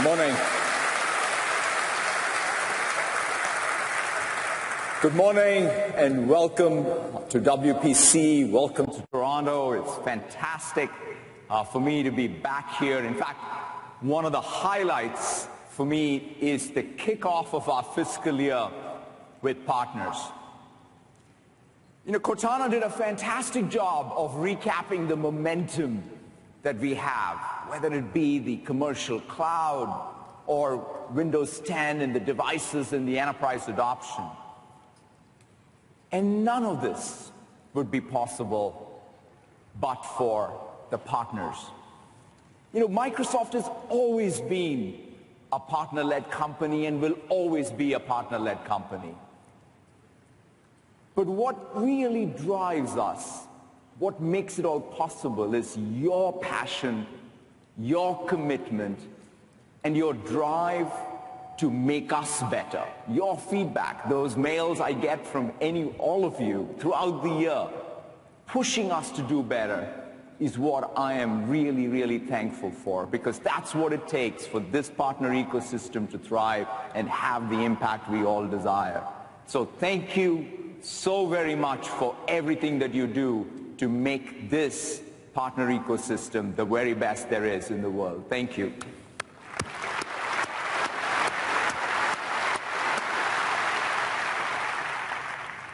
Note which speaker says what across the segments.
Speaker 1: Morning. Good morning and welcome to WPC. Welcome to Toronto. It's fantastic for me to be back here. In fact, one of the highlights for me is the kickoff of our fiscal year with partners. You know, Cortana did a fantastic job of recapping the momentum that we have, whether it be the commercial cloud or Windows 10 and the devices and the enterprise adoption. And none of this would be possible but for the partners. You know, Microsoft has always been a partner-led company and will always be a partner-led company. But what really drives us, what makes it all possible, is your passion, your commitment, and your drive to make us better. Your feedback, those mails I get from all of you throughout the year, pushing us to do better, is what I am really, really thankful for, because that's what it takes for this partner ecosystem to thrive and have the impact we all desire. So thank you so very much for everything that you do to make this partner ecosystem the very best there is in the world. Thank you.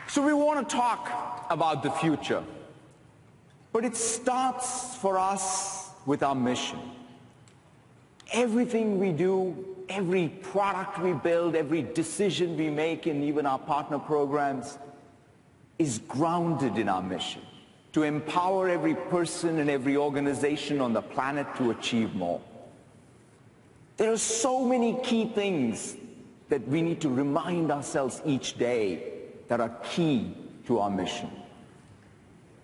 Speaker 1: So we want to talk about the future, but it starts for us with our mission. Everything we do, every product we build, every decision we make in even our partner programs is grounded in our mission, to empower every person and every organization on the planet to achieve more. There are so many key things that we need to remind ourselves each day that are key to our mission.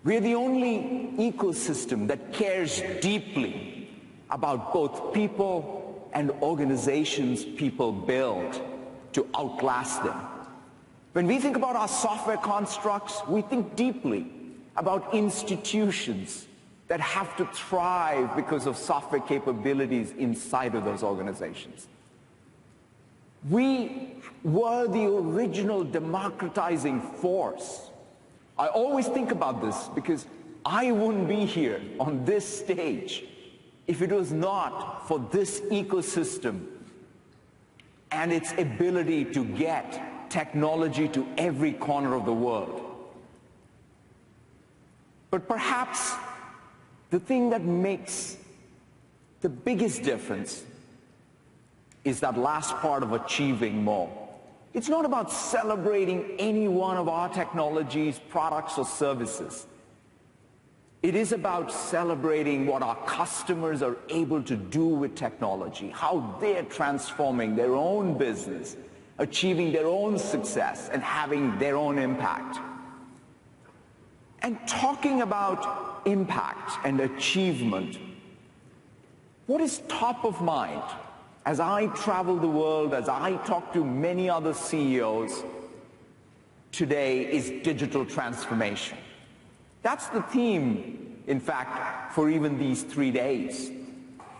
Speaker 1: We're the only ecosystem that cares deeply about both people and organizations people build to outlast them. When we think about our software constructs, we think deeply about institutions that have to thrive because of software capabilities inside of those organizations. We were the original democratizing force. I always think about this because I wouldn't be here on this stage if it was not for this ecosystem and its ability to get technology to every corner of the world. But perhaps the thing that makes the biggest difference is that last part of achieving more. It's not about celebrating any one of our technologies, products, or services. It is about celebrating what our customers are able to do with technology, how they're transforming their own business, achieving their own success, and having their own impact. And talking about impact and achievement, what is top of mind as I travel the world, as I talk to many other CEOs today, is digital transformation. That's the theme, in fact, for even these 3 days.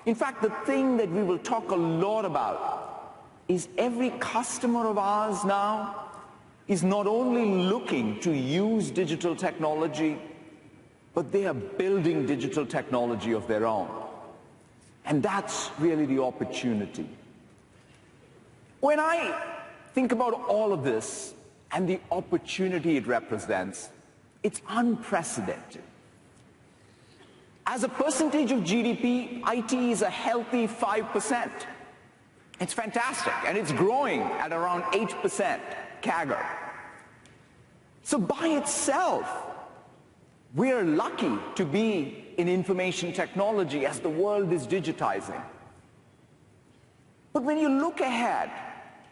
Speaker 1: In fact, the thing that we will talk a lot about is every customer of ours now is not only looking to use digital technology, but they are building digital technology of their own. And that's really the opportunity. When I think about all of this and the opportunity it represents, it's unprecedented. As a percentage of GDP, IT is a healthy 5%. It's fantastic, and it's growing at around 8% CAGR. So by itself, we're lucky to be in information technology as the world is digitizing. But when you look ahead,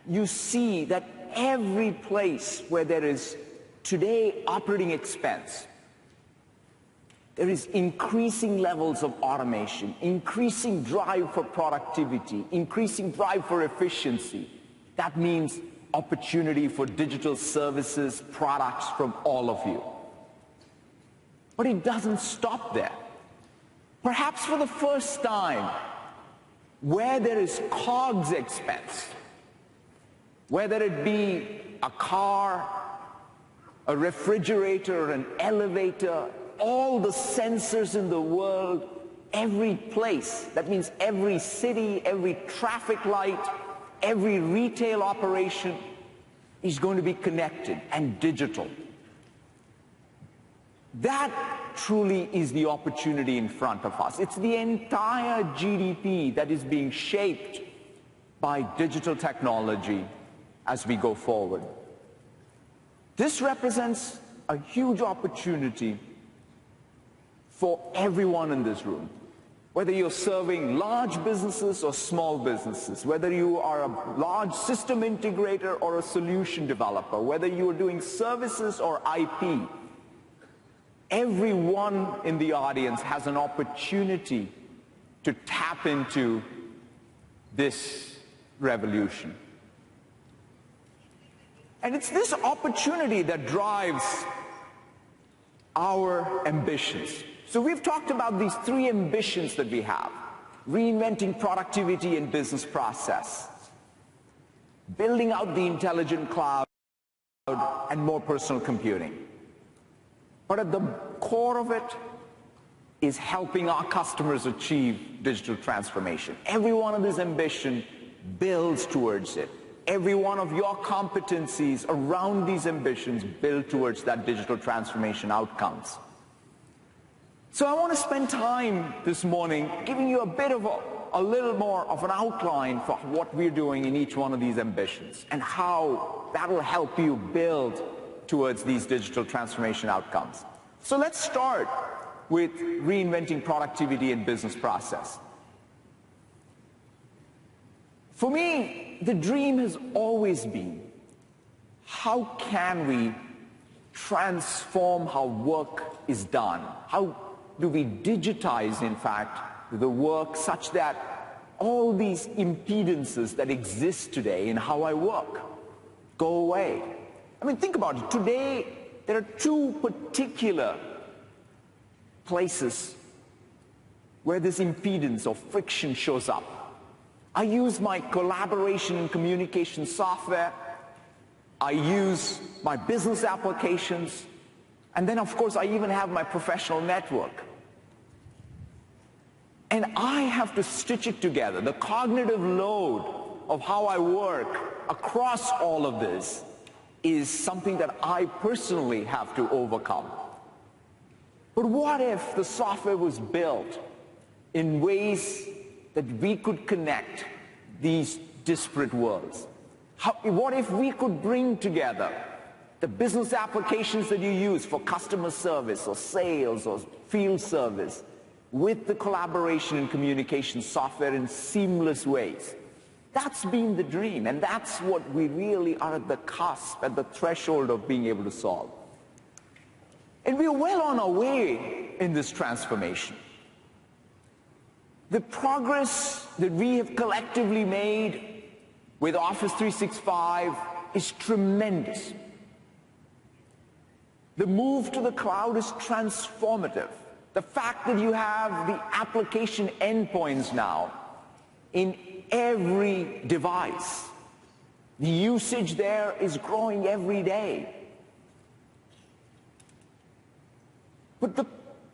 Speaker 1: you see that every place where there is today operating expense, there is increasing levels of automation, increasing drive for productivity, increasing drive for efficiency. That means opportunity for digital services, products from all of you. But it doesn't stop there. Perhaps for the first time, where there is COGS expense, whether it be a car, a refrigerator, an elevator, all the sensors in the world, every place, that means every city, every traffic light, every retail operation is going to be connected and digital. That truly is the opportunity in front of us. It's the entire GDP that is being shaped by digital technology as we go forward. This represents a huge opportunity for everyone in this room. Whether you're serving large businesses or small businesses, whether you are a large system integrator or a solution developer, whether you are doing services or IP, everyone in the audience has an opportunity to tap into this revolution. And it's this opportunity that drives our ambitions. So we've talked about these three ambitions that we have: reinventing productivity and business process, building out the intelligent cloud, and more personal computing. But at the core of it is helping our customers achieve digital transformation. Every one of these ambitions builds towards it. Every one of your competencies around these ambitions build towards that digital transformation outcomes. So I want to spend time this morning giving you a bit of a little more of an outline for what we're doing in each one of these ambitions and how that will help you build towards these digital transformation outcomes. So let's start with reinventing productivity and business process. For me, the dream has always been, how can we transform how work is done? How do we digitize, in fact, the work such that all these impedances that exist today in how I work go away? I mean, think about it. Today, there are two particular places where this impedance or friction shows up. I use my collaboration and communication software. I use my business applications. And then, of course, I even have my professional network. And I have to stitch it together. The cognitive load of how I work across all of this is something that I personally have to overcome. But what if the software was built in ways that we could connect these disparate worlds? What if we could bring together the business applications that you use for customer service or sales or field service with the collaboration and communication software in seamless ways? That's been the dream, and that's what we really are at the cusp, at the threshold of being able to solve. And we're well on our way in this transformation. The progress that we have collectively made with Office 365 is tremendous. The move to the cloud is transformative. The fact that you have the application endpoints now in every device, the usage there is growing every day. But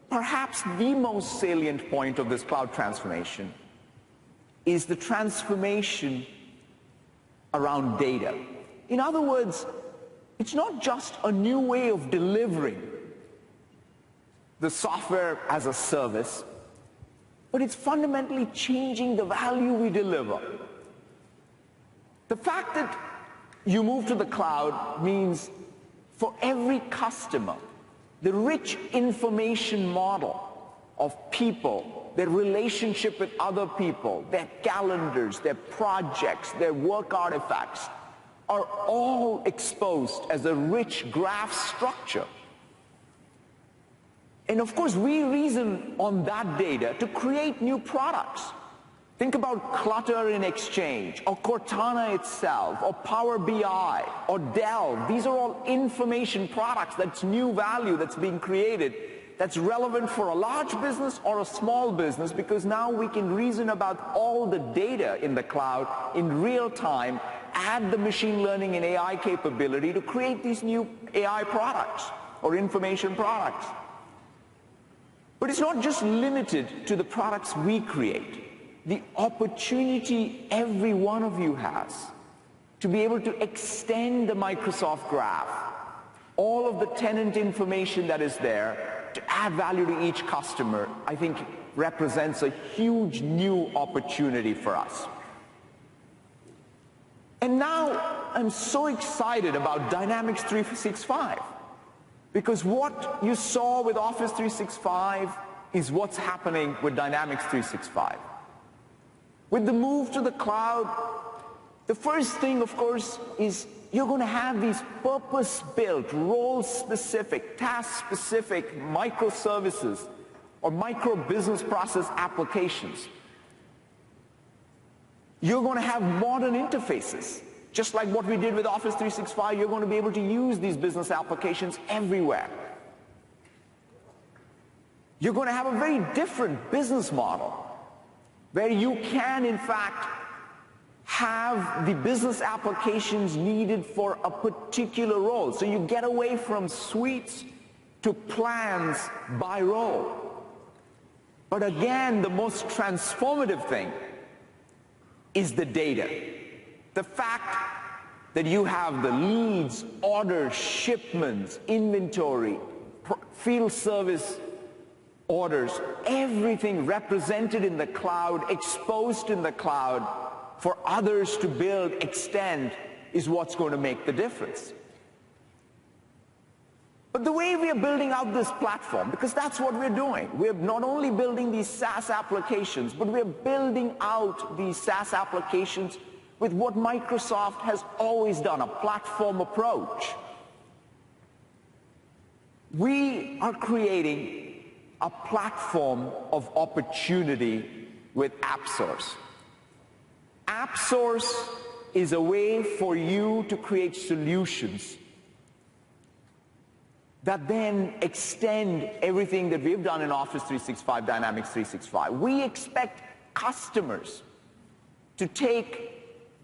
Speaker 1: perhaps the most salient point of this cloud transformation is the transformation around data. In other words, it's not just a new way of delivering the software as a service, but it's fundamentally changing the value we deliver. The fact that you move to the cloud means for every customer, the rich information model of people, their relationship with other people, their calendars, their projects, their work artifacts, are all exposed as a rich graph structure. And of course, we reason on that data to create new products. Think about Clutter in Exchange, or Cortana itself, or Power BI, or Dell. These are all information products. That's new value that's being created that's relevant for a large business or a small business, because now we can reason about all the data in the cloud in real time, add the machine learning and AI capability to create these new AI products or information products. But it's not just limited to the products we create. The opportunity every one of you has to be able to extend the Microsoft graph, all of the tenant information that is there, to add value to each customer, I think represents a huge new opportunity for us. And now I'm so excited about Dynamics 365, because what you saw with Office 365 is what's happening with Dynamics 365. With the move to the cloud, the first thing, of course, is you're going to have these purpose-built, role-specific, task-specific microservices or micro-business process applications. You're going to have modern interfaces. Just like what we did with Office 365, you're going to be able to use these business applications everywhere. You're going to have a very different business model where you can, in fact, have the business applications needed for a particular role. So you get away from suites to plans by role. But again, the most transformative thing is the data. The fact that you have the leads, orders, shipments, inventory, field service orders, everything represented in the cloud, exposed in the cloud, for others to build, extend, is what's going to make the difference. But the way we are building out this platform, because that's what we're doing, we're not only building these SaaS applications, but we're building out these SaaS applications with what Microsoft has always done, a platform approach. We are creating a platform of opportunity with AppSource. AppSource is a way for you to create solutions that then extend everything that we've done in Office 365, Dynamics 365. We expect customers to take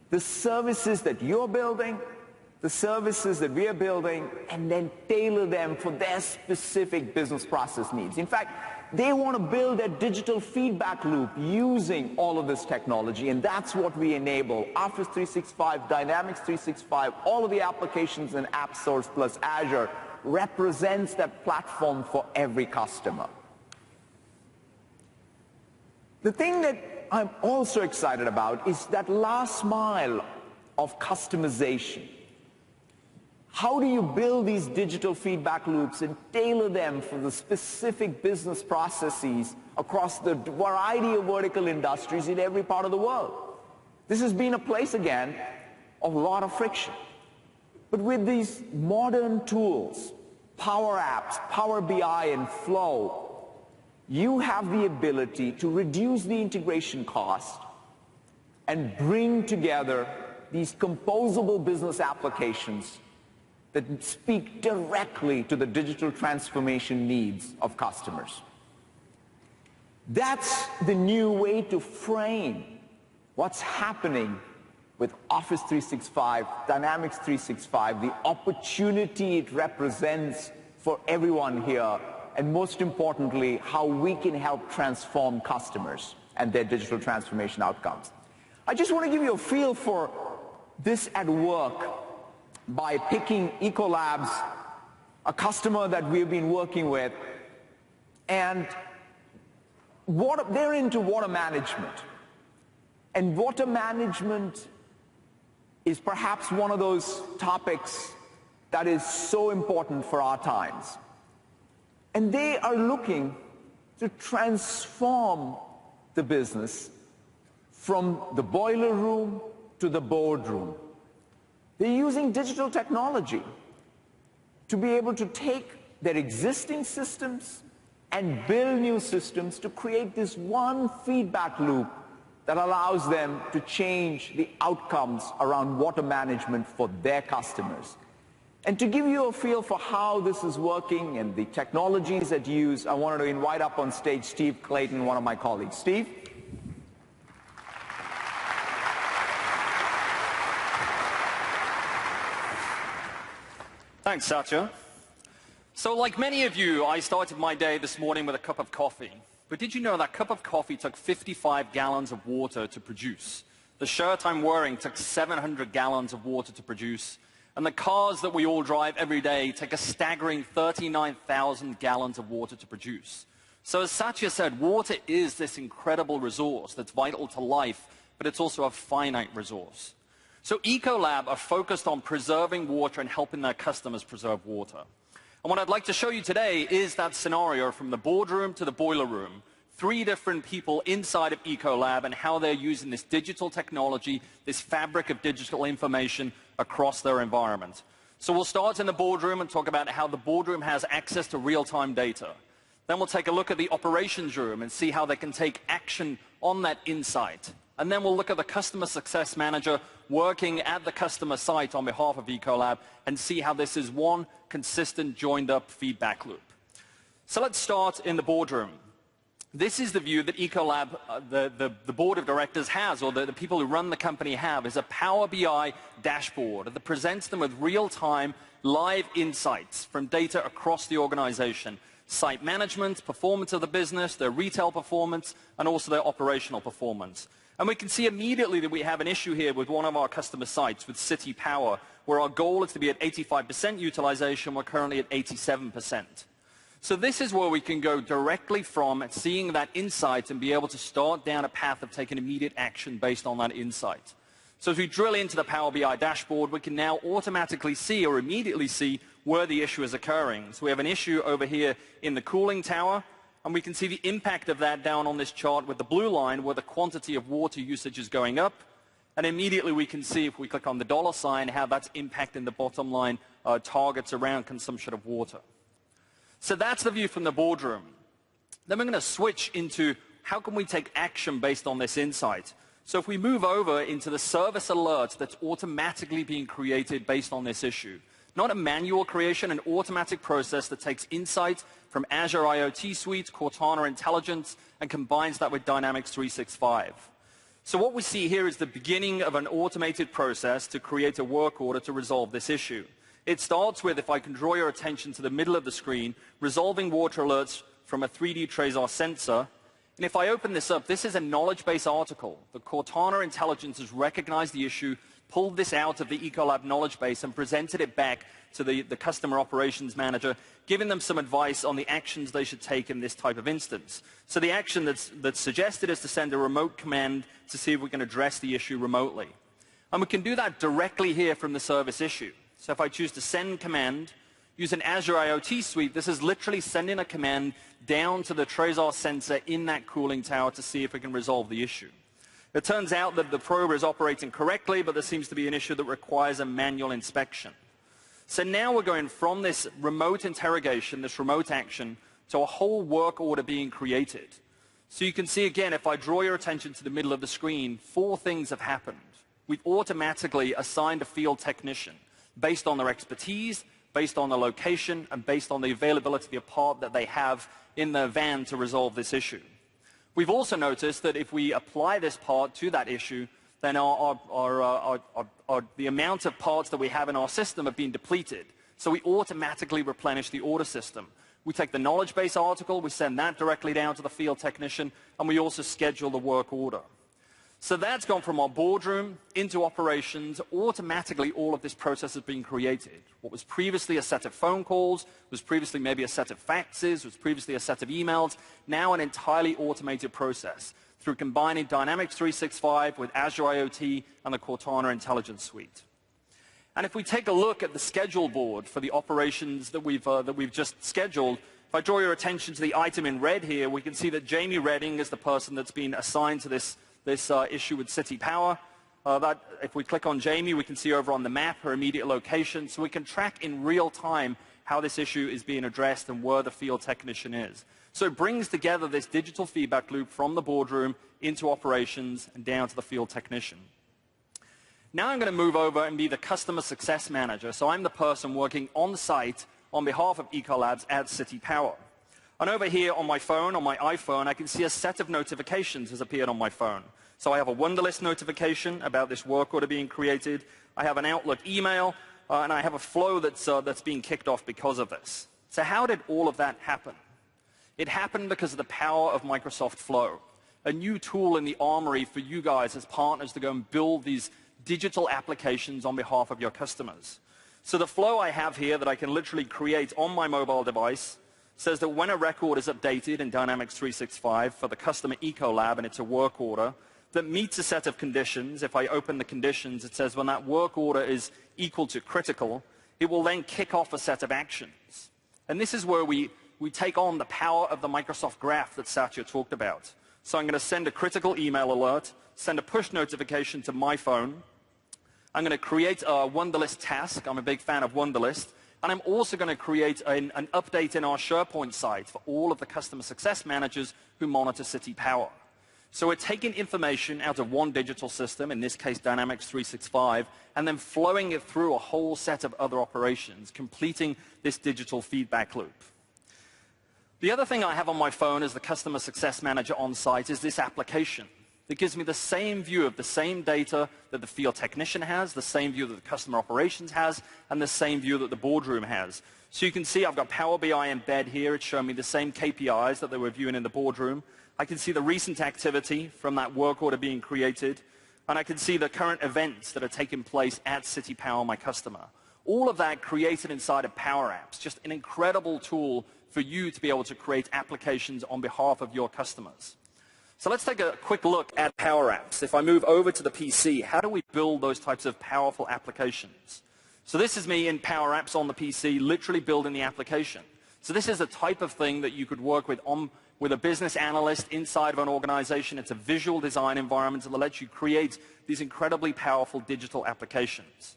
Speaker 1: the services that you're building, the services that we're building, and then tailor them for their specific business process needs. In fact, they want to build a digital feedback loop using all of this technology, and that's what we enable. Office 365, Dynamics 365, all of the applications in AppSource plus Azure represents that platform for every customer. The thing that I'm also excited about is that last mile of customization. How do you build these digital feedback loops and tailor them for the specific business processes across the variety of vertical industries in every part of the world? This has been a place, again, of a lot of friction. But with these modern tools, Power Apps, Power BI, and Flow, you have the ability to reduce the integration cost and bring together these composable business applications that speak directly to the digital transformation needs of customers. That's the new way to frame what's happening with Office 365, Dynamics 365, the opportunity it represents for everyone here, and most importantly, how we can help transform customers and their digital transformation outcomes. I just want to give you a feel for this at work by picking Ecolabs, a customer that we've been working with, and they're into water management. And water management is perhaps one of those topics that is so important for our times. And they are looking to transform the business from the boiler room to the boardroom. They're using digital technology to be able to take their existing systems and build new systems to create this one feedback loop that allows them to change the outcomes around water management for their customers. And to give you a feel for how this is working and the technologies that use, I wanted to invite up on stage Steve Clayton, one of my colleagues. Steve?
Speaker 2: Thanks, Satya. So like many of you, I started my day this morning with a cup of coffee. But did you know that cup of coffee took 55 gallons of water to produce? The shirt I'm wearing took 700 gallons of water to produce. And the cars that we all drive every day take a staggering 39,000 gallons of water to produce. So as Satya said, water is this incredible resource that's vital to life, but it's also a finite resource. So Ecolab are focused on preserving water and helping their customers preserve water. And what I'd like to show you today is that scenario from the boardroom to the boiler room. 3 different people inside of Ecolab and how they're using this digital technology, this fabric of digital information across their environment. So we'll start in the boardroom and talk about how the boardroom has access to real-time data. Then we'll take a look at the operations room and see how they can take action on that insight. And then we'll look at the customer success manager working at the customer site on behalf of Ecolab and see how this is one consistent joined-up feedback loop. So let's start in the boardroom. This is the view that Ecolab, the board of directors has, or the people who run the company have, is a Power BI dashboard that presents them with real-time, live insights from data across the organization. Site management, performance of the business, their retail performance, and also their operational performance. And we can see immediately that we have an issue here with one of our customer sites, with City Power, where our goal is to be at 85% utilization. We're currently at 87%. So this is where we can go directly from seeing that insight and be able to start down a path of taking immediate action based on that insight. So as we drill into the Power BI dashboard, we can now automatically see or immediately see where the issue is occurring. So we have an issue over here in the cooling tower, and we can see the impact of that down on this chart with the blue line where the quantity of water usage is going up. And immediately we can see, if we click on the dollar sign, how that's impacting the bottom line targets around consumption of water. So that's the view from the boardroom. Then we're going to switch into how can we take action based on this insight. So if we move over into the service alert that's automatically being created based on this issue. Not a manual creation, an automatic process that takes insights from Azure IoT Suite, Cortana Intelligence, and combines that with Dynamics 365. So what we see here is the beginning of an automated process to create a work order to resolve this issue. It starts with, if I can draw your attention to the middle of the screen, resolving water alerts from a 3D TRASAR sensor. And if I open this up, this is a knowledge base article. The Cortana Intelligence has recognized the issue, pulled this out of the Ecolab knowledge base and presented it back to the customer operations manager, giving them some advice on the actions they should take in this type of instance. So the action that's suggested is to send a remote command to see if we can address the issue remotely. And we can do that directly here from the service issue. So if I choose to send command, use an Azure IoT Suite, this is literally sending a command down to the TRASAR sensor in that cooling tower to see if we can resolve the issue. It turns out that the probe is operating correctly, but there seems to be an issue that requires a manual inspection. So now we're going from this remote interrogation, this remote action, to a whole work order being created. So you can see again, if I draw your attention to the middle of the screen, 4 things have happened. We've automatically assigned a field technician based on their expertise, based on the location, and based on the availability of the part that they have in their van to resolve this issue. We've also noticed that if we apply this part to that issue, then the amount of parts that we have in our system have been depleted. So we automatically replenish the order system. We take the knowledge base article, we send that directly down to the field technician, and we also schedule the work order. So that's gone from our boardroom into operations. Automatically, all of this process has been created. What was previously a set of phone calls, was previously maybe a set of faxes, was previously a set of emails, now an entirely automated process through combining Dynamics 365 with Azure IoT and the Cortana Intelligence Suite. And if we take a look at the schedule board for the operations that we've just scheduled, if I draw your attention to the item in red here, we can see that Jamie Redding is the person that's been assigned to this issue with City Power. If we click on Jamie, we can see over on the map her immediate location, so we can track in real time how this issue is being addressed and where the field technician is. So it brings together this digital feedback loop from the boardroom into operations and down to the field technician. Now I'm going to move over and be the customer success manager. So I'm the person working on site on behalf of Ecolabs at City Power. And over here on my phone, on my iPhone, I can see a set of notifications has appeared on my phone. So I have a Wunderlist notification about this work order being created. I have an Outlook email, and I have a flow that's being kicked off because of this. So how did all of that happen? It happened because of the power of Microsoft Flow, a new tool in the armory for you guys as partners to go and build these digital applications on behalf of your customers. So the flow I have here that I can literally create on my mobile device says that when a record is updated in Dynamics 365 for the customer Ecolab and it's a work order that meets a set of conditions, if I open the conditions, it says when that work order is equal to critical, it will then kick off a set of actions. And this is where we take on the power of the Microsoft Graph that Satya talked about. So I'm going to send a critical email alert, send a push notification to my phone. I'm going to create a Wunderlist task. I'm a big fan of Wunderlist. And I'm also going to create an update in our SharePoint site for all of the customer success managers who monitor City Power. So we're taking information out of one digital system, in this case Dynamics 365, and then flowing it through a whole set of other operations, completing this digital feedback loop. The other thing I have on my phone as the customer success manager on site is this application. It gives me the same view of the same data that the field technician has, the same view that the customer operations has, and the same view that the boardroom has. So you can see I've got Power BI embed here. It's showing me the same KPIs that they were viewing in the boardroom. I can see the recent activity from that work order being created, and I can see the current events that are taking place at City Power, my customer. All of that created inside of Power Apps, just an incredible tool for you to be able to create applications on behalf of your customers. So let's take a quick look at Power Apps. If I move over to the PC, how do we build those types of powerful applications? So this is me in Power Apps on the PC, literally building the application. So this is the type of thing that you could work with a business analyst inside of an organization. It's a visual design environment that lets you create these incredibly powerful digital applications.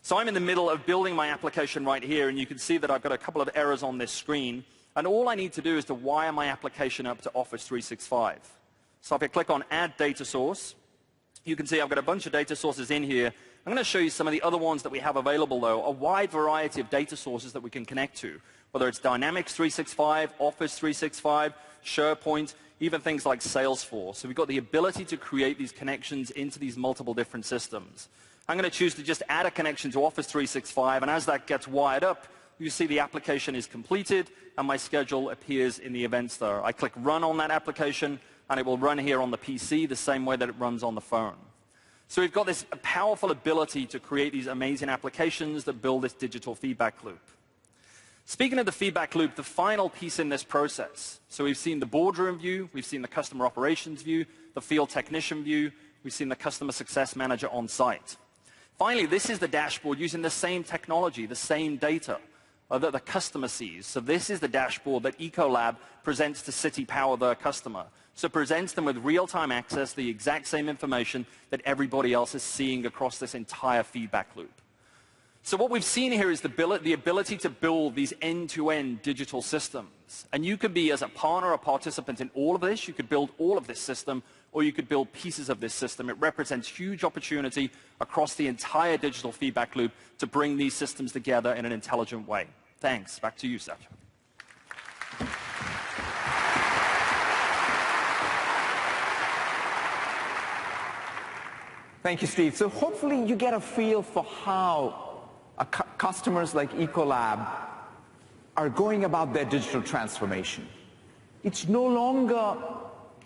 Speaker 2: So I'm in the middle of building my application right here, and you can see that I've got a couple of errors on this screen. And all I need to do is to wire my application up to Office 365. So if I click on Add Data Source, you can see I've got a bunch of data sources in here. I'm going to show you some of the other ones that we have available, though, a wide variety of data sources that we can connect to, whether it's Dynamics 365, Office 365, SharePoint, even things like Salesforce. So we've got the ability to create these connections into these multiple different systems. I'm going to choose to just add a connection to Office 365, and as that gets wired up, you see the application is completed, and my schedule appears in the events there. I click Run on that application, and it will run here on the PC the same way that it runs on the phone. So we've got this powerful ability to create these amazing applications that build this digital feedback loop. Speaking of the feedback loop, the final piece in this process. So we've seen the boardroom view, we've seen the customer operations view, the field technician view, we've seen the customer success manager on site. Finally, this is the dashboard using the same technology, the same data that the customer sees. So this is the dashboard that Ecolab presents to City Power, their customer. So it presents them with real-time access, the exact same information that everybody else is seeing across this entire feedback loop. So what we've seen here is the ability to build these end-to-end digital systems. And you could be, as a partner or participant in all of this, you could build all of this system, or you could build pieces of this system. It represents huge opportunity across the entire digital feedback loop to bring these systems together in an intelligent way. Thanks. Back to you, Satya.
Speaker 1: Thank you, Steve. So hopefully you get a feel for how customers like Ecolab are going about their digital transformation. It's no longer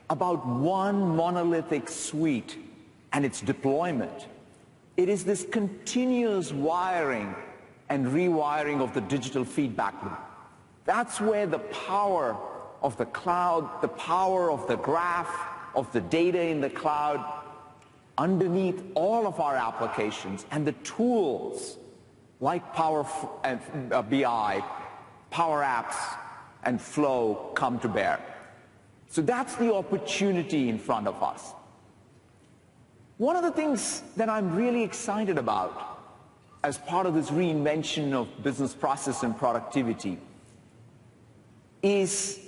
Speaker 1: about one monolithic suite and its deployment. It is this continuous wiring and rewiring of the digital feedback loop. That's where the power of the cloud, the power of the graph, of the data in the cloud, underneath all of our applications, and the tools like Power BI, Power Apps, and Flow come to bear. So that's the opportunity in front of us. One of the things that I'm really excited about as part of this reinvention of business process and productivity is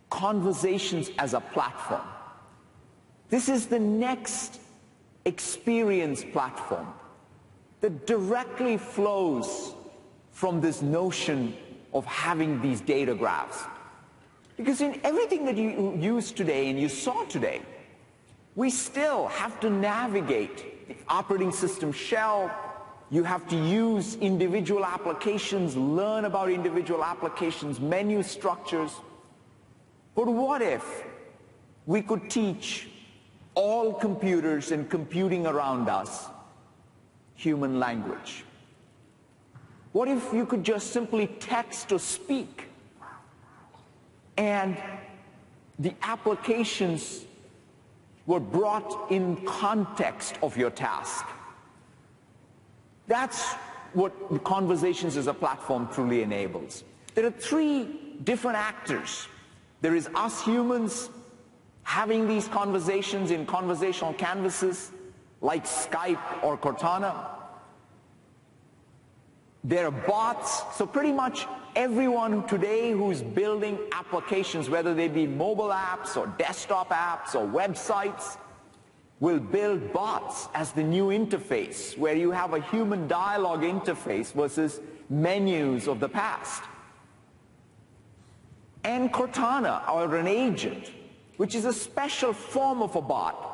Speaker 1: conversations as a platform. This is the next experience platform that directly flows from this notion of having these data graphs. Because in everything that you use today and you saw today, we still have to navigate the operating system shell. You have to use individual applications, learn about individual applications, menu structures. But what if we could teach all computers and computing around us human language? What if you could just simply text or speak, and the applications were brought in context of your task? That's what Conversations as a platform truly enables. There are three different actors. There is us humans having these conversations in conversational canvases like Skype or Cortana. There are bots, so pretty much everyone today who's building applications, whether they be mobile apps or desktop apps or websites, will build bots as the new interface, where you have a human dialogue interface versus menus of the past. And Cortana, or an agent, which is a special form of a bot,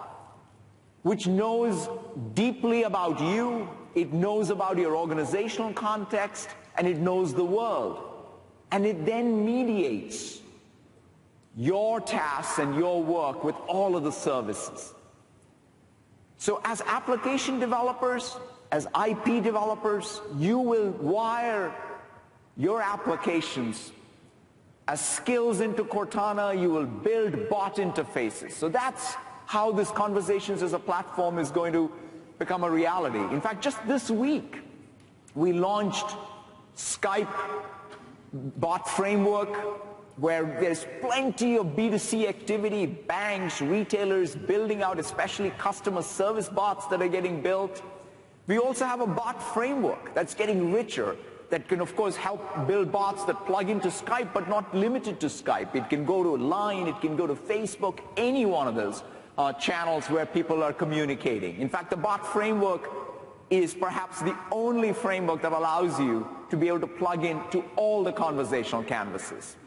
Speaker 1: which knows deeply about you, it knows about your organizational context, and it knows the world. And it then mediates your tasks and your work with all of the services. So as application developers, as IP developers, you will wire your applications as skills into Cortana. You will build bot interfaces. So that's how this Conversations as a platform is going to become a reality. In fact, just this week, we launched Skype bot framework, where there's plenty of B2C activity, banks, retailers building out, especially customer service bots that are getting built. We also have a bot framework that's getting richer, that can, of course, help build bots that plug into Skype, but not limited to Skype. It can go to Line, it can go to Facebook, any one of those channels where people are communicating. In fact, the bot framework is perhaps the only framework that allows you to be able to plug into all the conversational canvases.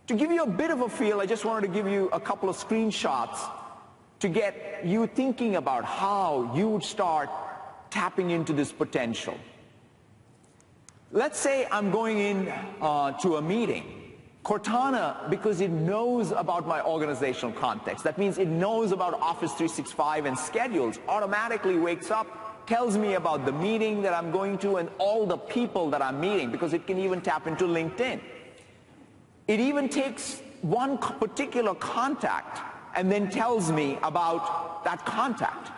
Speaker 1: To give you a bit of a feel, I just wanted to give you a couple of screenshots to get you thinking about how you would start tapping into this potential. Let's say I'm going in to a meeting. Cortana, because it knows about my organizational context, that means it knows about Office 365 and schedules, automatically wakes up, tells me about the meeting that I'm going to and all the people that I'm meeting, because it can even tap into LinkedIn. It even takes one particular contact and then tells me about that contact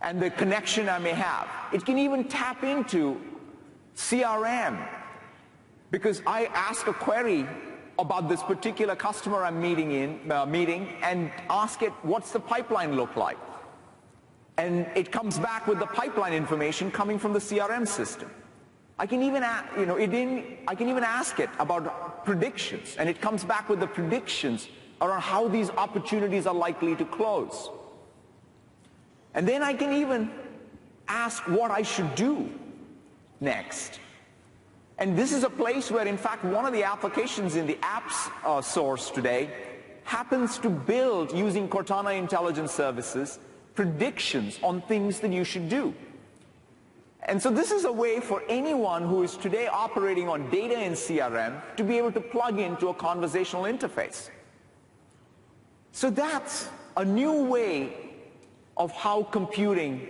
Speaker 1: and the connection I may have. It can even tap into CRM, because I ask a query about this particular customer I'm meeting and ask it, what's the pipeline look like? And it comes back with the pipeline information coming from the CRM system. I can even ask it about predictions, and it comes back with the predictions around how these opportunities are likely to close. And then I can even ask what I should do next. And this is a place where, in fact, one of the applications in the apps source today happens to build, using Cortana Intelligence Services, predictions on things that you should do. And so this is a way for anyone who is today operating on data in CRM to be able to plug into a conversational interface. So that's a new way of how computing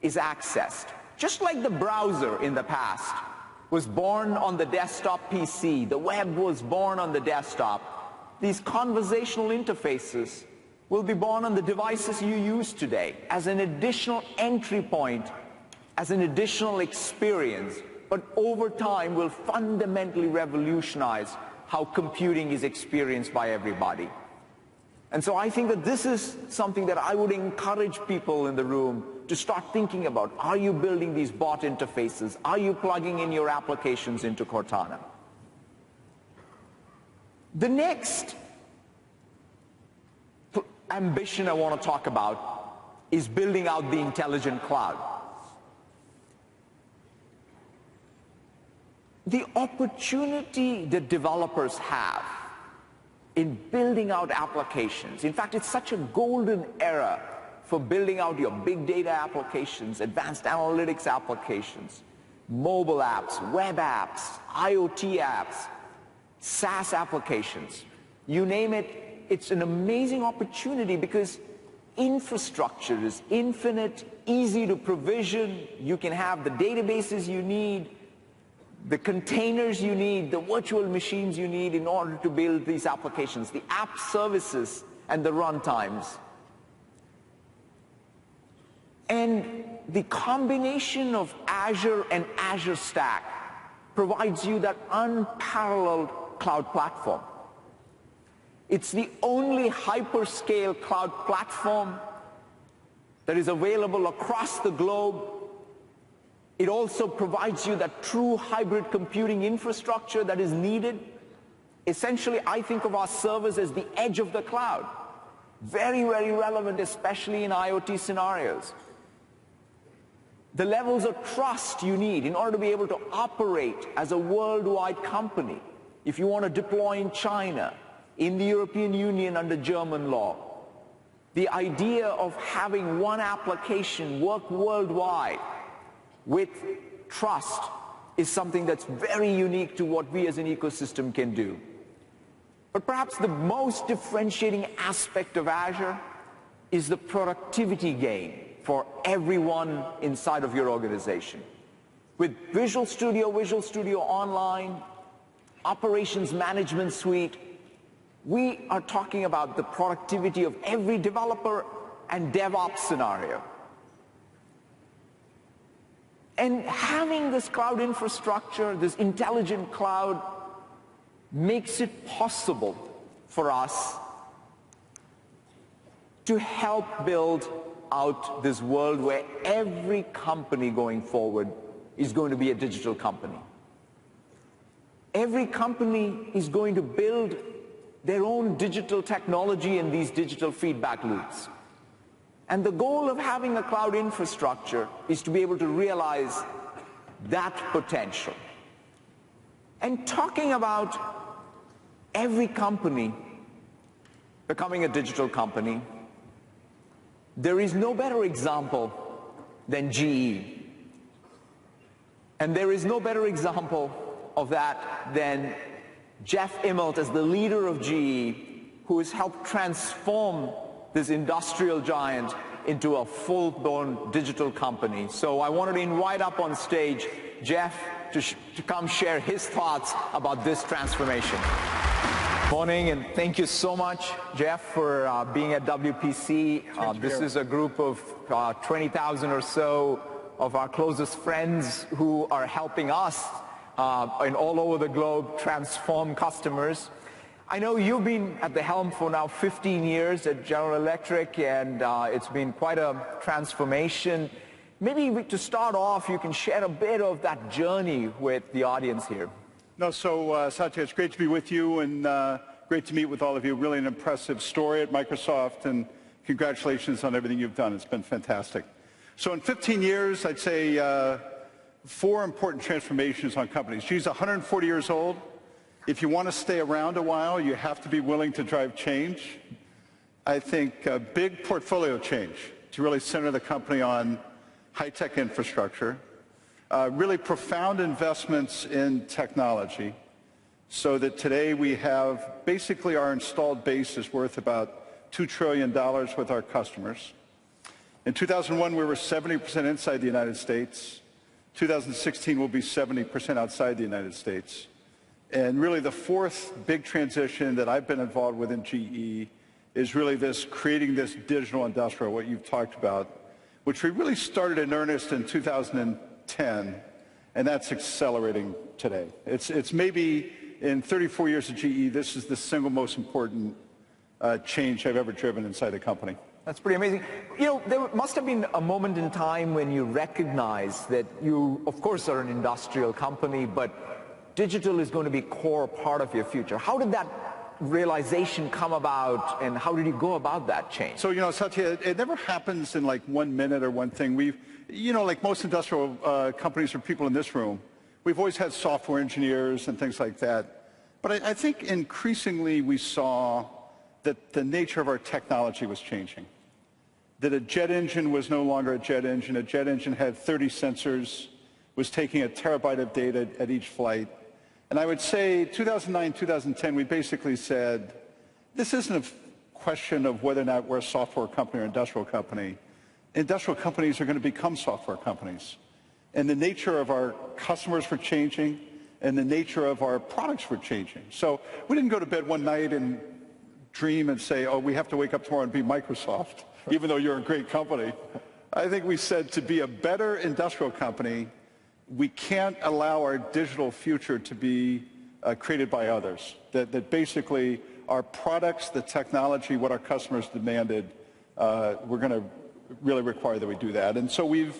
Speaker 1: is accessed. Just like the browser in the past was born on the desktop PC, the web was born on the desktop, these conversational interfaces will be born on the devices you use today as an additional entry point, as an additional experience, but over time will fundamentally revolutionize how computing is experienced by everybody. And so I think that this is something that I would encourage people in the room to start thinking about. Are you building these bot interfaces? Are you plugging in your applications into Cortana? The next ambition I want to talk about is building out the intelligent cloud. The opportunity that developers have in building out applications, in fact, it's such a golden era for building out your big data applications, advanced analytics applications, mobile apps, web apps, IoT apps, SaaS applications. You name it, it's an amazing opportunity because infrastructure is infinite, easy to provision. You can have the databases you need, the containers you need, the virtual machines you need in order to build these applications, the app services and the runtimes. And the combination of Azure and Azure Stack provides you that unparalleled cloud platform. It's the only hyperscale cloud platform that is available across the globe. It also provides you that true hybrid computing infrastructure that is needed. Essentially, I think of our servers as the edge of the cloud. Very, very relevant, especially in IoT scenarios. The levels of trust you need in order to be able to operate as a worldwide company. If you want to deploy in China, in the European Union under German law, the idea of having one application work worldwide with trust is something that's very unique to what we as an ecosystem can do. But perhaps the most differentiating aspect of Azure is the productivity gain for everyone inside of your organization. With Visual Studio Online, Operations Management Suite, we are talking about the productivity of every developer and DevOps scenario. And having this cloud infrastructure, this intelligent cloud, makes it possible for us to help build out this world where every company going forward is going to be a digital company. Every company is going to build their own digital technology and these digital feedback loops. And the goal of having a cloud infrastructure is to be able to realize that potential. And talking about every company becoming a digital company, there is no better example than GE. And there is no better example of that than Jeff Immelt as the leader of GE, who has helped transform this industrial giant into a full-blown digital company. So I wanted to invite up on stage Jeff to come share his thoughts about this transformation. Morning, and thank you so much, Jeff, for being at WPC. This is a group of 20,000 or so of our closest friends who are helping us and all over the globe transform customers. I know you've been at the helm for now 15 years at General Electric, and it's been quite a transformation. Maybe to start off, you can share a bit of that journey with the audience here.
Speaker 3: No, so Satya, it's great to be with you, and great to meet with all of you. Really an impressive story at Microsoft, and congratulations on everything you've done. It's been fantastic. So in 15 years, I'd say 4 important transformations on companies. GE's 140 years old. If you want to stay around a while, you have to be willing to drive change. I think a big portfolio change to really center the company on high-tech infrastructure. Really profound investments in technology so that today we have basically our installed base is worth about $2 trillion with our customers. In 2001, we were 70% inside the United States. 2016 will be 70% outside the United States. And really the 4th big transition that I've been involved with in GE is really this creating this digital industrial, what you've talked about, which we really started in earnest in 2010, and that's accelerating today. It's maybe in 34 years of GE, this is the single most important change I've ever driven inside the company.
Speaker 1: That's pretty amazing. You know, there must have been a moment in time when you recognized that you, of course, are an industrial company, but digital is going to be a core part of your future. How did that realization come about, and how did you go about that change?
Speaker 3: So, Satya, it never happens in like 1 minute or one thing. Like most industrial companies or people in this room, we've always had software engineers and things like that. But I think increasingly we saw that the nature of our technology was changing. That a jet engine was no longer a jet engine. A jet engine had 30 sensors, was taking a terabyte of data at each flight. And I would say 2009, 2010, we basically said, this isn't a question of whether or not we're a software company or industrial company. Industrial companies are going to become software companies. And the nature of our customers were changing, and the nature of our products were changing. So we didn't go to bed one night and dream and say, oh, we have to wake up tomorrow and be Microsoft, even though you're a great company. I think we said to be a better industrial company, we can't allow our digital future to be created by others. That basically our products, the technology, what our customers demanded, we're going to really require that we do that. And so we've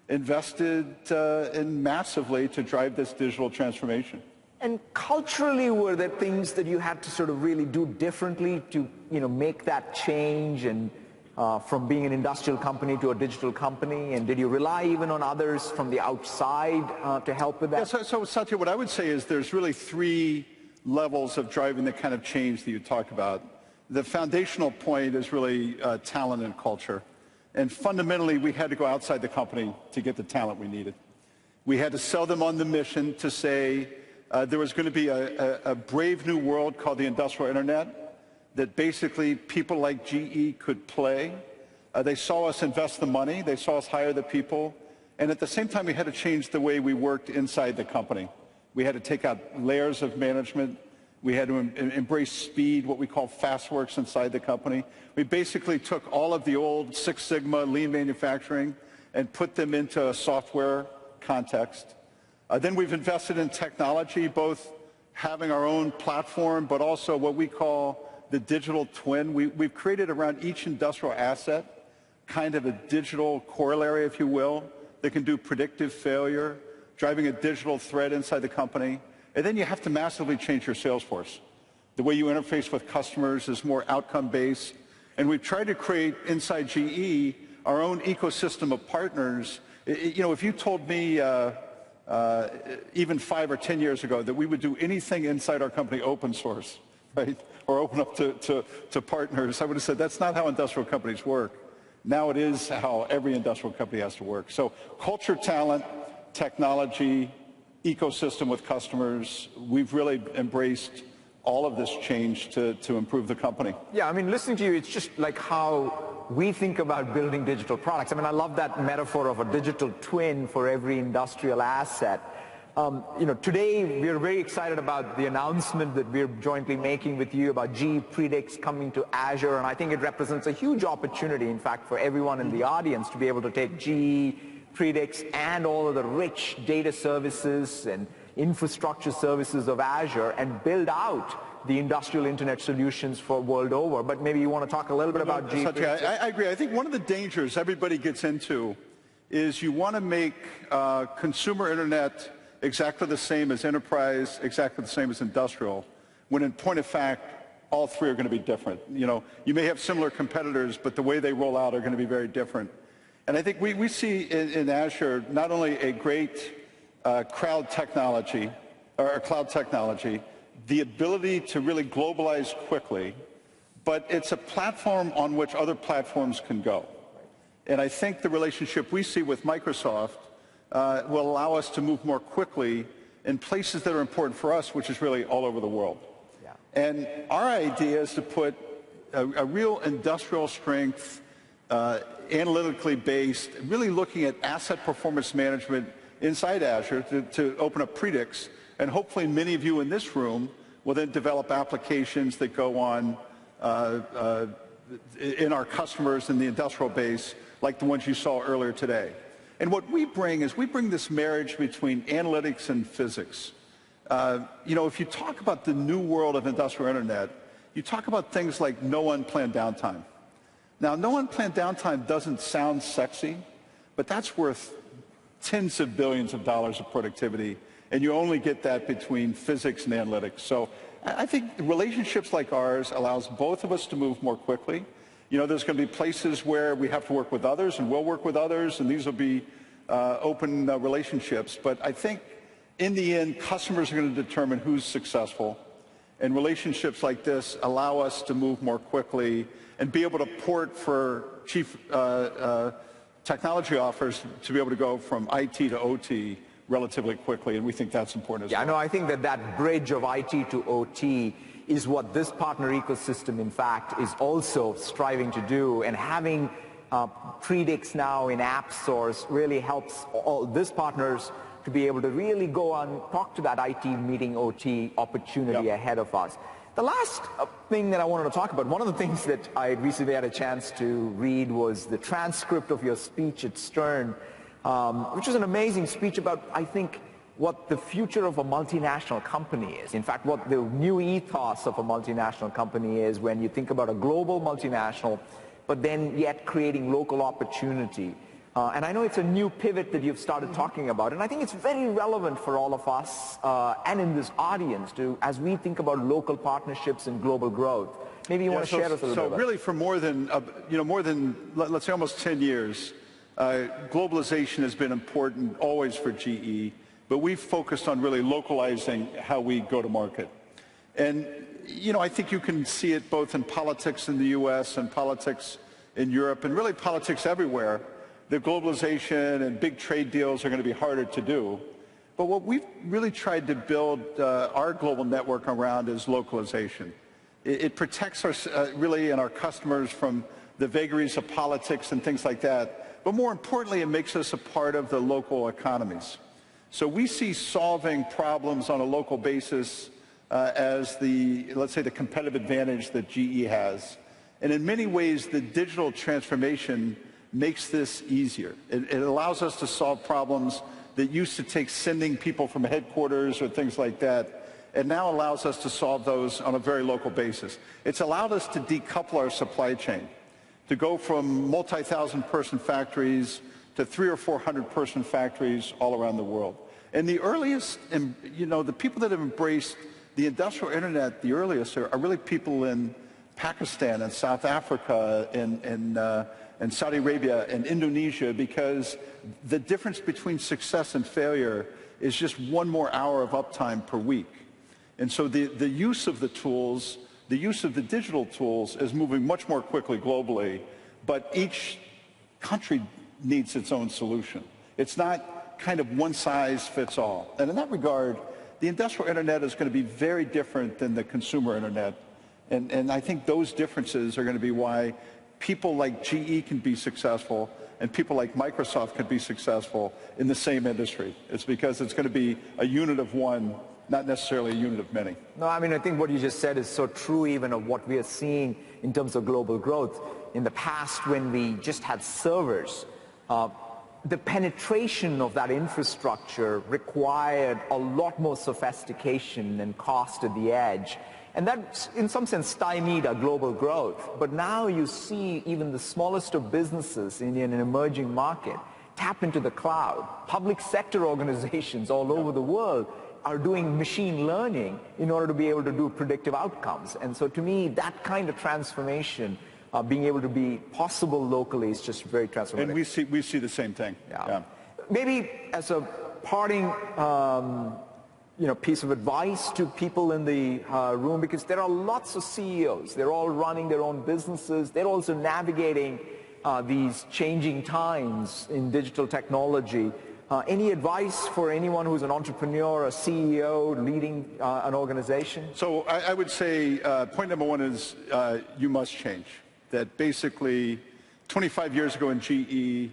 Speaker 3: invested in massively to drive this digital transformation.
Speaker 1: And culturally, were there things that you had to sort of really do differently to, make that change, and from being an industrial company to a digital company? And did you rely even on others from the outside to help with that?
Speaker 3: Yeah, so Satya, what I would say is there's really 3 levels of driving the kind of change that you talk about. The foundational point is really talent and culture. And fundamentally, we had to go outside the company to get the talent we needed. We had to sell them on the mission to say there was going to be a brave new world called the industrial internet, that basically people like GE could play. They saw us invest the money. They saw us hire the people. And at the same time, we had to change the way we worked inside the company. We had to take out layers of management. We had to embrace speed, what we call fast works inside the company. We basically took all of the old Six Sigma lean manufacturing and put them into a software context. Then we've invested in technology, both having our own platform, but also what we call the digital twin. We've created around each industrial asset kind of a digital corollary, if you will, that can do predictive failure, driving a digital thread inside the company. And then you have to massively change your sales force. The way you interface with customers is more outcome-based. And we've tried to create inside GE our own ecosystem of partners. If you told me even 5 or 10 years ago that we would do anything inside our company open source, right, or open up to partners, I would have said that's not how industrial companies work. Now it is how every industrial company has to work. So culture, talent, technology, ecosystem with customers, we've really embraced all of this change to improve the company.
Speaker 1: Yeah, I mean, listening to you, it's just like how we think about building digital products. I mean, I love that metaphor of a digital twin for every industrial asset. Today we're very excited about the announcement that we're jointly making with you about GE Predix coming to Azure, and I think it represents a huge opportunity, in fact, for everyone in the audience to be able to take GE Predix and all of the rich data services and infrastructure services of Azure and build out the industrial internet solutions for world over. But maybe you want to talk a little bit about GE Predix.
Speaker 3: I agree. I think one of the dangers everybody gets into is you want to make consumer internet exactly the same as enterprise, exactly the same as industrial, when in point of fact, all 3 are going to be different. You may have similar competitors, but the way they roll out are going to be very different. And I think we see in Azure not only a great cloud technology, the ability to really globalize quickly, but it's a platform on which other platforms can go. And I think the relationship we see with Microsoft will allow us to move more quickly in places that are important for us, which is really all over the world. Yeah. And our idea is to put a real industrial strength, analytically based, really looking at asset performance management inside Azure to open up Predix. And hopefully many of you in this room will then develop applications that go on in our customers in the industrial base, like the ones you saw earlier today. And what we bring is we bring this marriage between analytics and physics. If you talk about the new world of industrial internet, you talk about things like no unplanned downtime. Now, no unplanned downtime doesn't sound sexy, but that's worth tens of billions of dollars of productivity, and you only get that between physics and analytics. So I think relationships like ours allows both of us to move more quickly. You know, there's going to be places where we have to work with others, and we'll work with others, and these will be open relationships. But I think in the end, customers are going to determine who's successful. And relationships like this allow us to move more quickly and be able to port for chief technology offers to be able to go from IT to OT relatively quickly, and we think that's important as well.
Speaker 1: Yeah, no, I think that bridge of IT to OT is what this partner ecosystem, in fact, is also striving to do, and having Predix now in App Stores really helps all these partners to be able to really go and talk to that IT meeting OT opportunity ahead of us. The last thing that I wanted to talk about, one of the things that I recently had a chance to read was the transcript of your speech at Stern, which was an amazing speech about, I think, what the future of a multinational company is. In fact, what the new ethos of a multinational company is when you think about a global multinational, but then yet creating local opportunity. And I know it's a new pivot that you've started talking about, and I think it's very relevant for all of us and in this audience to, as we think about local partnerships and global growth. Maybe you want to share us a little bit.
Speaker 3: So really, for more than let's say almost 10 years, globalization has been important always for GE, but we've focused on really localizing how we go to market. And you know, I think you can see it both in politics in the U.S. and politics in Europe, and really politics everywhere. The globalization and big trade deals are going to be harder to do. But what we've really tried to build our global network around is localization. It protects us really and our customers from the vagaries of politics and things like that. But more importantly, it makes us a part of the local economies. So we see solving problems on a local basis as let's say, the competitive advantage that GE has. And in many ways, the digital transformation makes this easier. It allows us to solve problems that used to take sending people from headquarters or things like that, and now allows us to solve those on a very local basis. It's allowed us to decouple our supply chain, to go from multi-thousand person factories to 300 or 400 person factories all around the world. And the earliest, you know, the people that have embraced the industrial internet the earliest are really people in Pakistan and South Africa and Saudi Arabia and Indonesia, because the difference between success and failure is just one more hour of uptime per week. And so the use of the tools, the use of the digital tools is moving much more quickly globally, but each country needs its own solution. It's not kind of one size fits all. And in that regard, the industrial internet is going to be very different than the consumer internet. And I think those differences are going to be why people like GE can be successful and people like Microsoft can be successful in the same industry. It's because it's going to be a unit of one, not necessarily a unit of many.
Speaker 1: No, I mean, I think what you just said is so true even of what we are seeing in terms of global growth. In the past, when we just had servers, the penetration of that infrastructure required a lot more sophistication and cost at the edge. And that, in some sense, stymied our global growth. But now you see even the smallest of businesses in an emerging market tap into the cloud. Public sector organizations all over the world are doing machine learning in order to be able to do predictive outcomes. And so to me, that kind of transformation, being able to be possible locally, is just very transformative.
Speaker 3: And we see the same thing.
Speaker 1: Yeah. Maybe as a parting piece of advice to people in the room, because there are lots of CEOs. They're all running their own businesses. They're also navigating these changing times in digital technology. Any advice for anyone who's an entrepreneur, a CEO, leading an organization?
Speaker 3: So I would say point number one is you must change. That basically 25 years ago in GE,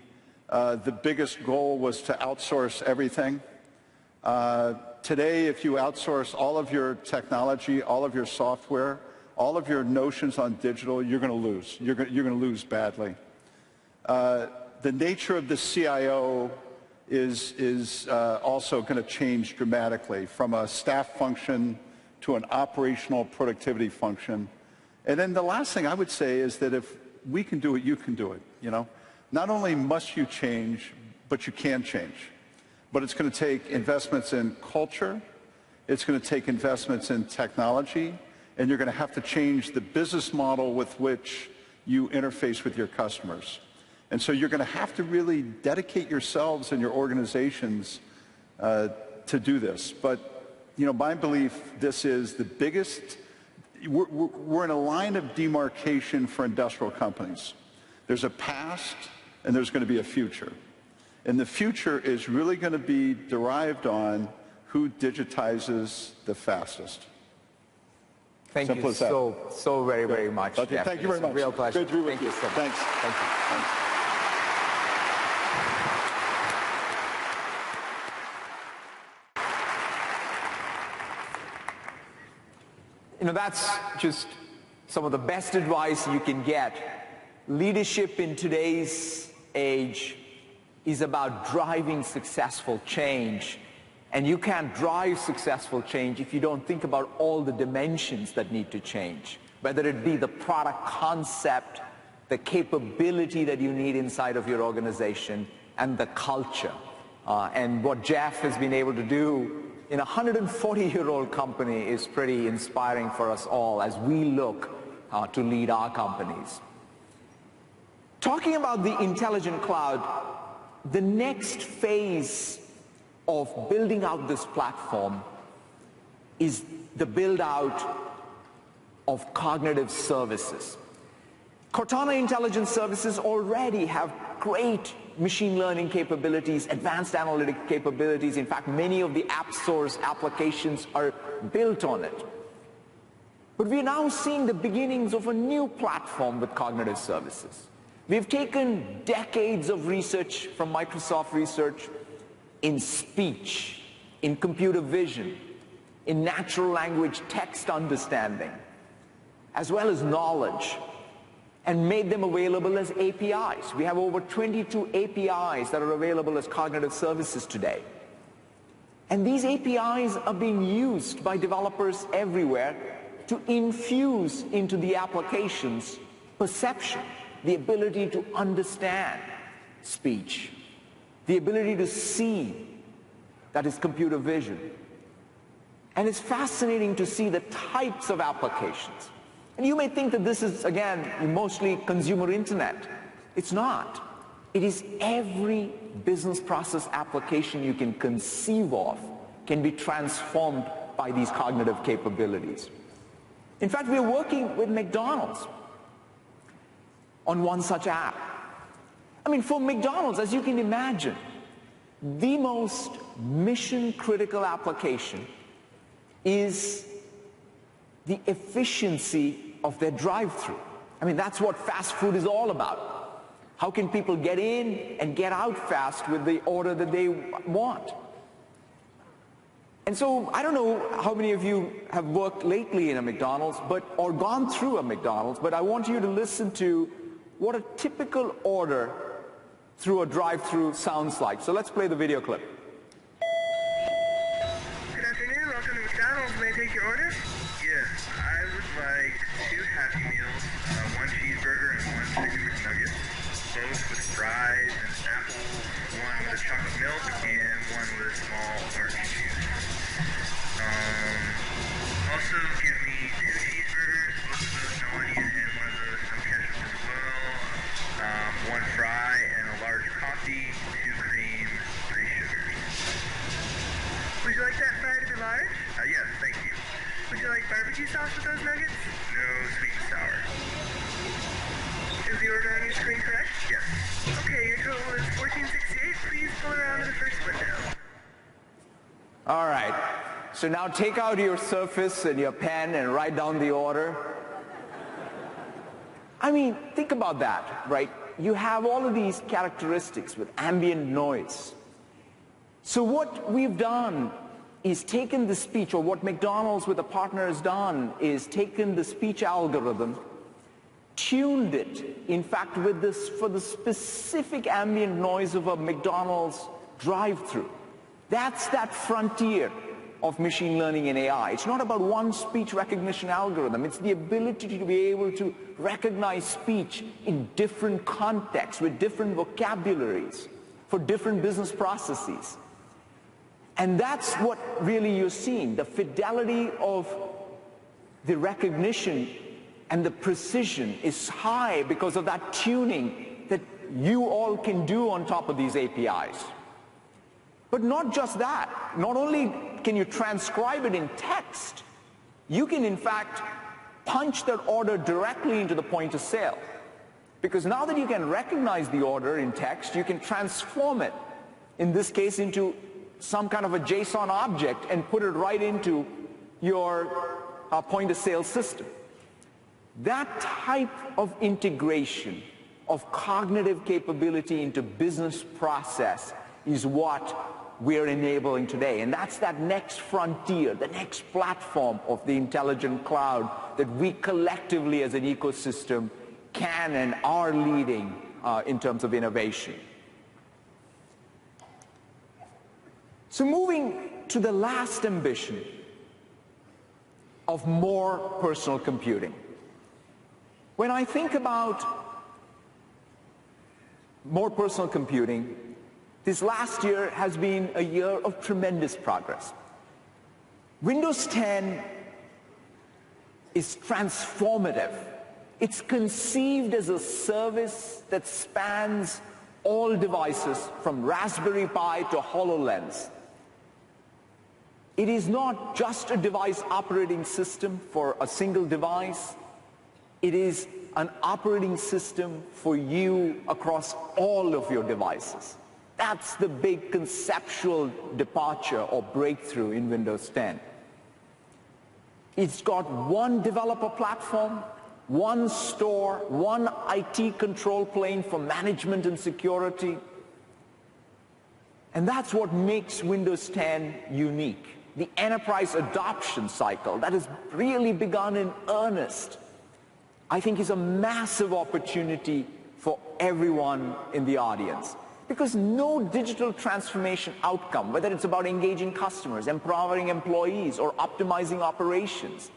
Speaker 3: the biggest goal was to outsource everything. Today, if you outsource all of your technology, all of your software, all of your notions on digital, you're going to lose. You're going to lose badly. The nature of the CIO is also going to change dramatically from a staff function to an operational productivity function. And then the last thing I would say is that if we can do it, you can do it. You know, not only must you change, but you can change. But it's going to take investments in culture. It's going to take investments in technology, and you're going to have to change the business model with which you interface with your customers. And so you're going to have to really dedicate yourselves and your organizations to do this. But, you know, my belief, this is the biggest, we're in a line of demarcation for industrial companies. There's a past and there's going to be a future. And the future is really going to be derived on who digitizes the fastest.
Speaker 4: Thank you so very, very much, Jeff.
Speaker 3: Thank you very much.
Speaker 4: It's a real pleasure.
Speaker 3: Great to be with you.
Speaker 4: Thank you so much.
Speaker 3: Thanks.
Speaker 4: Thank you.
Speaker 3: Thanks.
Speaker 4: You know, that's just some of the best advice you can get. Leadership in today's age is about driving successful change. And you can't drive successful change if you don't think about all the dimensions that need to change, whether it be the product concept, the capability that you need inside of your organization, and the culture. And what Jeff has been able to do in a 140-year-old company is pretty inspiring for us all as we look to lead our companies. Talking about the intelligent cloud, the next phase of building out this platform is the build-out of cognitive services. Cortana Intelligence Services already have great machine learning capabilities, advanced analytic capabilities. In fact, many of the app source applications are built on it. But we are now seeing the beginnings of a new platform with cognitive services. We've taken decades of research from Microsoft Research in speech, in computer vision, in natural language text understanding, as well as knowledge, and made them available as APIs. We have over 22 APIs that are available as cognitive services today. And these APIs are being used by developers everywhere to infuse into the applications perception, the ability to understand speech, the ability to see, that is computer vision. And it's fascinating to see the types of applications. And you may think that this is, again, mostly consumer internet. It's not. It is every business process application you can conceive of can be transformed by these cognitive capabilities. In fact, we're working with McDonald's on one such app. I mean, for McDonald's, as you can imagine, the most mission-critical application is the efficiency of their drive-thru. I mean, that's what fast food is all about. How can people get in and get out fast with the order that they want? And so, I don't know how many of you have worked lately in a McDonald's, or gone through a McDonald's, but I want you to listen to what a typical order through a drive-thru sounds like. So let's play the video clip.
Speaker 5: Good afternoon, welcome to McDonald's. May I take your order? Yes, I would like 2 Happy Meals, 1 cheeseburger and 1 chicken McNugget, both with fries and apples, 1 with chocolate milk and 1 with a small orange juice. Also give me 2 cheeseburgers, both of those no onion and 1 of those no ketchup as well, 1 fry and a large coffee, 2 cream, 3 sugars. Would you like that fry to be large? Yes, thank you. Would you like barbecue sauce with those nuggets? No, sweet and sour. Is the order on your screen correct? Yes. Okay, your total is $14.68. Please pull around to the first window.
Speaker 4: All right. So now take out your Surface and your pen and write down the order. I mean, think about that, right? You have all of these characteristics with ambient noise. So what we've done is taken the speech, or what McDonald's with a partner has done is taken the speech algorithm, tuned it, in fact, with this for the specific ambient noise of a McDonald's drive-thru. That's that frontier of machine learning and AI. It's not about one speech recognition algorithm. It's the ability to be able to recognize speech in different contexts with different vocabularies for different business processes. And that's what really you're seeing. The fidelity of the recognition and the precision is high because of that tuning that you all can do on top of these APIs. But not just that. Not only can you transcribe it in text, you can in fact punch that order directly into the point of sale. Because now that you can recognize the order in text, you can transform it, in this case, into some kind of a JSON object and put it right into your point of sale system. That type of integration of cognitive capability into business process is what we're enabling today. And that's that next frontier, the next platform of the intelligent cloud that we collectively as an ecosystem can and are leading in terms of innovation. So moving to the last ambition of more personal computing. When I think about more personal computing, this last year has been a year of tremendous progress. Windows 10 is transformative. It's conceived as a service that spans all devices from Raspberry Pi to HoloLens. It is not just a device operating system for a single device. It is an operating system for you across all of your devices. That's the big conceptual departure or breakthrough in Windows 10. It's got one developer platform, one store, one IT control plane for management and security. And that's what makes Windows 10 unique. The enterprise adoption cycle that has really begun in earnest, I think, is a massive opportunity for everyone in the audience. Because no digital transformation outcome, whether it's about engaging customers, empowering employees, or optimizing operations,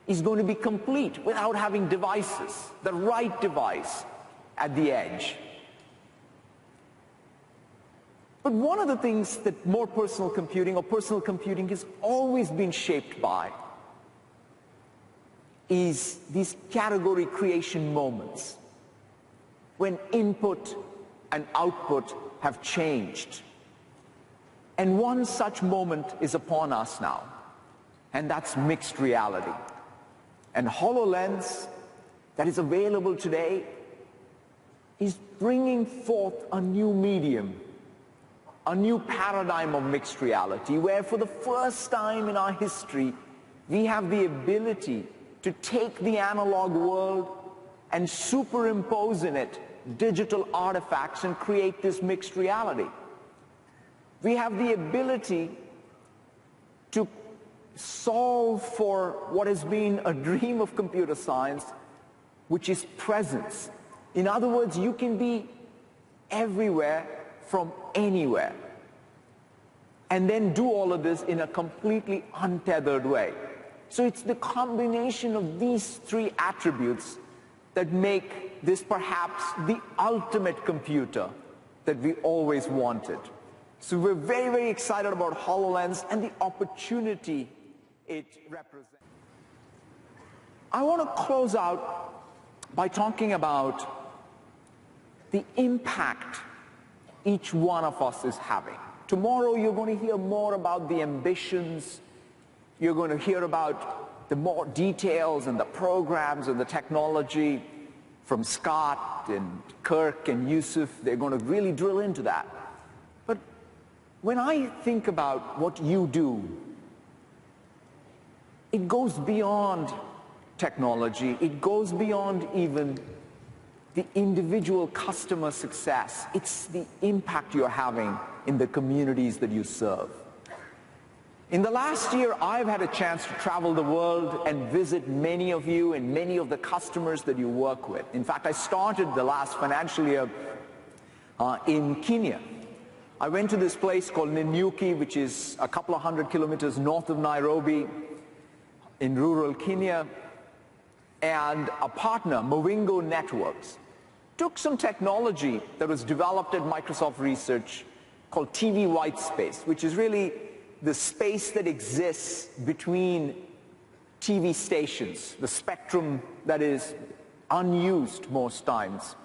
Speaker 4: is going to be complete without having devices, the right device at the edge. But one of the things that more personal computing or personal computing has always been shaped by is these category creation moments when input and output have changed. And one such moment is upon us now, and that's mixed reality. And HoloLens, that is available today, is bringing forth a new medium, a new paradigm of mixed reality, where for the first time in our history, we have the ability to take the analog world and superimpose in it digital artifacts and create this mixed reality. We have the ability to solve for what has been a dream of computer science, which is presence. In other words, you can be everywhere from anywhere and then do all of this in a completely untethered way. So it's the combination of these three attributes that make this perhaps the ultimate computer that we always wanted. So we're very, very excited about HoloLens and the opportunity it represents. I want to close out by talking about the impact each one of us is having. Tomorrow you're going to hear more about the ambitions. You're going to hear about the more details and the programs and the technology from Scott and Kirk and Yusuf. They're going to really drill into that. But when I think about what you do, it goes beyond technology. It goes beyond even the individual customer success. It's the impact you're having in the communities that you serve. In the last year, I've had a chance to travel the world and visit many of you and many of the customers that you work with. In fact, I started the last financial year in Kenya. I went to this place called Nanyuki, which is a couple of 100 kilometers north of Nairobi in rural Kenya. And a partner, Mowingo Networks, took some technology that was developed at Microsoft Research called TV Whitespace, which is really the space that exists between TV stations, the spectrum that is unused most times,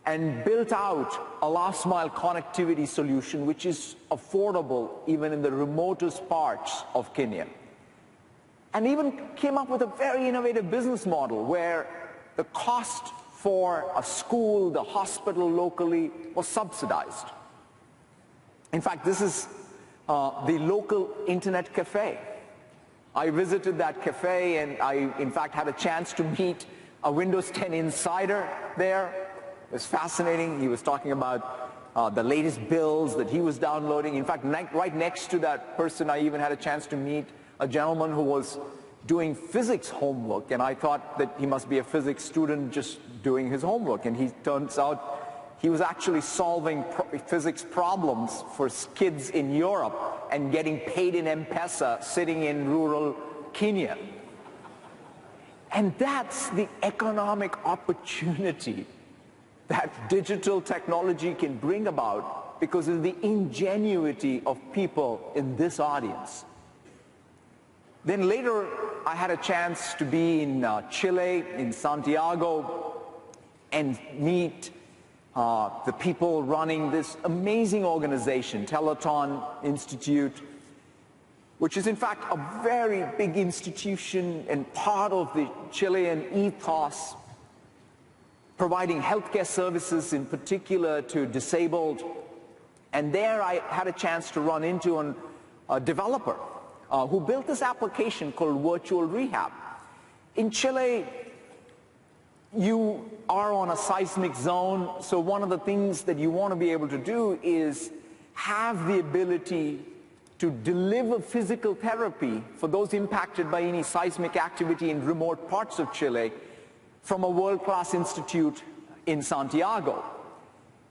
Speaker 4: and built out a last mile connectivity solution which is affordable even in the remotest parts of Kenya. And even came up with a very innovative business model where the cost for a school, the hospital locally was subsidized. In fact, this is the local internet cafe. I visited that cafe and I, in fact, had a chance to meet a Windows 10 insider there. It was fascinating. He was talking about the latest builds that he was downloading. In fact, right next to that person, I even had a chance to meet a gentleman who was doing physics homework, and I thought that he must be a physics student just doing his homework, and he turns out he was actually solving physics problems for kids in Europe and getting paid in M-Pesa sitting in rural Kenya. And that's the economic opportunity that digital technology can bring about because of the ingenuity of people in this audience. Then later, I had a chance to be in Chile, in Santiago, and meet the people running this amazing organization, Teleton Institute, which is in fact a very big institution and part of the Chilean ethos, providing healthcare services in particular to disabled. And there I had a chance to run into a developer who built this application called Virtual Rehab. In Chile, you are on a seismic zone, so one of the things that you want to be able to do is have the ability to deliver physical therapy for those impacted by any seismic activity in remote parts of Chile from a world-class institute in Santiago.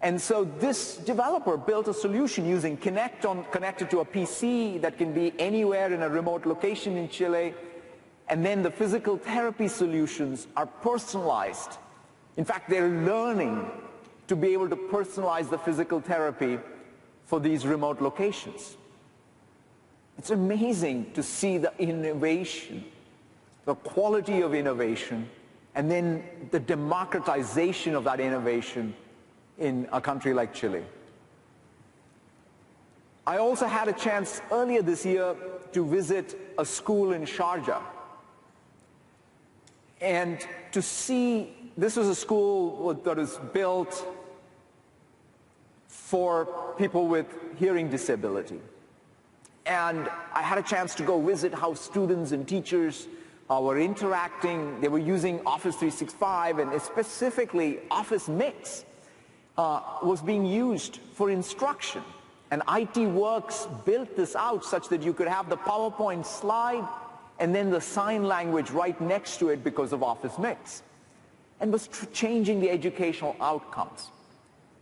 Speaker 4: And so this developer built a solution using connected to a PC that can be anywhere in a remote location in Chile. And then the physical therapy solutions are personalized. In fact, they're learning to be able to personalize the physical therapy for these remote locations. It's amazing to see the innovation, the quality of innovation, and then the democratization of that innovation in a country like Chile. I also had a chance earlier this year to visit a school in Sharjah. And to see, this was a school that was built for people with hearing disability. And I had a chance to go visit how students and teachers were interacting. They were using Office 365 and specifically Office Mix was being used for instruction. And IT Works built this out such that you could have the PowerPoint slide and then the sign language right next to it because of Office Mix, and was changing the educational outcomes.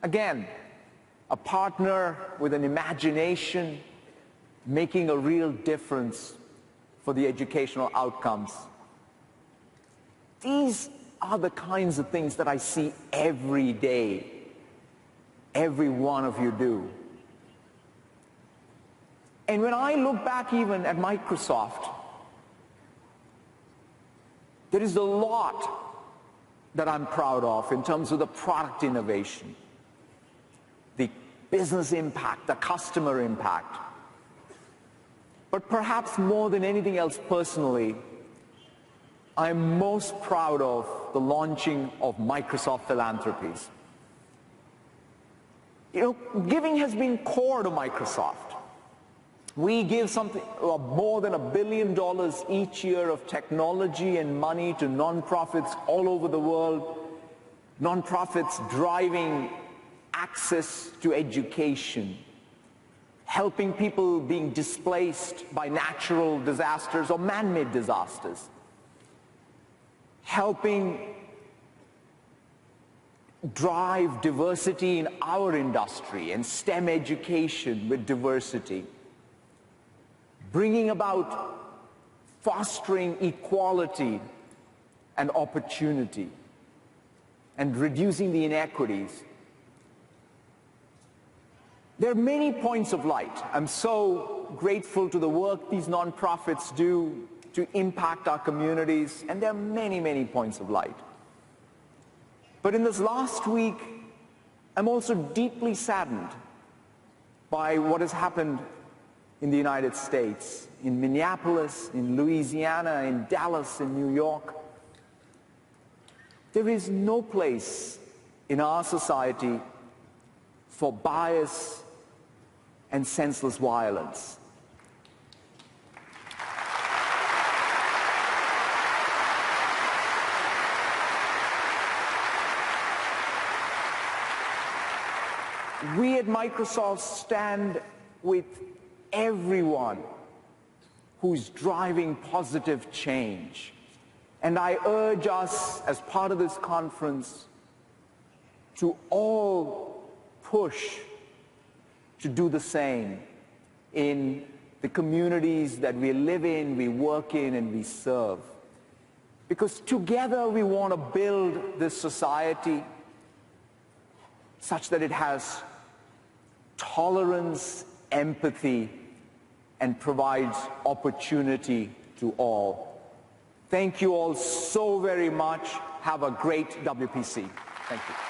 Speaker 4: Again, a partner with an imagination making a real difference for the educational outcomes. These are the kinds of things that I see every day, every one of you do. And when I look back even at Microsoft, there is a lot that I'm proud of in terms of the product innovation, the business impact, the customer impact. But perhaps more than anything else personally, I'm most proud of the launching of Microsoft Philanthropies. You know, giving has been core to Microsoft. We give something more than $1 billion each year of technology and money to nonprofits all over the world, nonprofits driving access to education, helping people being displaced by natural disasters or man-made disasters, helping drive diversity in our industry and STEM education with diversity, bringing about fostering equality and opportunity, and reducing the inequities. There are many points of light. I'm so grateful to the work these nonprofits do to impact our communities, and there are many, many points of light. But in this last week, I'm also deeply saddened by what has happened in the United States, in Minneapolis, in Louisiana, in Dallas, in New York. There is no place in our society for bias and senseless violence. We at Microsoft stand with everyone who's driving positive change. And I urge us, as part of this conference, to all push to do the same in the communities that we live in, we work in, and we serve. Because together we want to build this society such that it has tolerance, empathy, and provides opportunity to all. Thank you all so very much. Have a great WPC. Thank you.